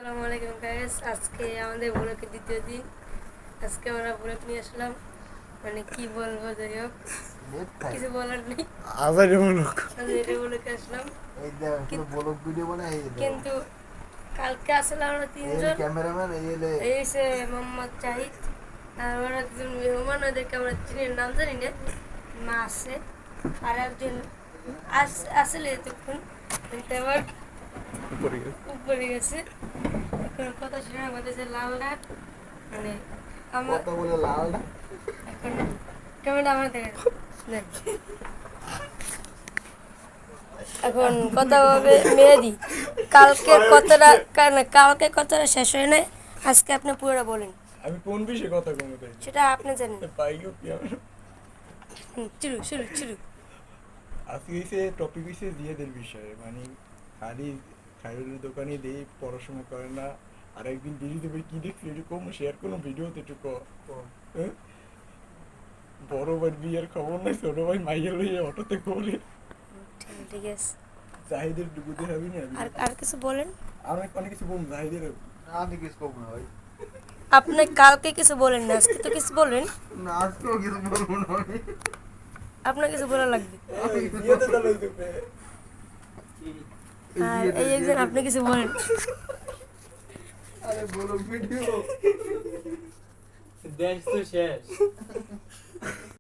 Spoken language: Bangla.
আসসালামু আলাইকুম গাইস, আজকে আমাদের ব্লগের দ্বিতীয় দিন। আজকে আমরা ব্লগ নিয়ে আসলাম, মানে কি বলবো, যাই হোক কিছু বলার নেই। আবার ব্লগ এটা ব্লগে আসলাম, এই দেখ পুরো ব্লগ ভিডিও বানাই এই দেখ কিন্তু কালকে আসলে আমরা এই তিনজন। ক্যামেরাম্যান এই সে মোহাম্মদ জাহিদ, আর ওরা দুজন মেহমান, ওদেরকে আমরা চিনের নাম জানি না। মা আছে আর একজন আসলে এতক্ষণ, কিন্তু আবার উপরে গেছে। এখন কথা শুনে আমাদের যে লালটা, মানে আমার কত বলে লালটা এখন ক্যামেরা আমার দেখে দেখ। এখন কথা হবে মেহেদি। কালকে কথাটা শেষ হয় নাই, আজকে আপনি পুরোটা বলেন। আমি কোন বিষয়ে কথা কমতে চাই সেটা আপনি জানেন। পাইগো কি আমার শুরু শুরু শুরু। আজকে হইছে টপিক হইছে জিয়াদের বিষয়ে, মানে খালি খাইরুলের দোকানে দিয়ে পড়াশোনা করে না। আর একদিন বেরিয়ে ভাই কি দেখছি এরকম শেয়ার কোনো ভিডিওতে একটু হ্যাঁ? বড় ভাই বিয়ের খবর নাই, ছোট ভাই মাইয়ের লইয়ে অটোতে করে ঠিক আছে, জাহিদের ডুবুতে হবি না। আর আর কিছু বলেন। আর অনেক কিছু বলুন জাহিদের। আমি কিছু কম না ভাই, আপনি কালকে কিছু বলেন না, আজকে তো কিছু বলেন। না আজকেও কিছু বলবো না আমি। আপনার কিছু বলা লাগবে। জিয়াতে তো লই দেবে। আর এই একজন আপনি কিছু বলেন। আরে ব্লগ ভিডিও দেশ তো শেষ।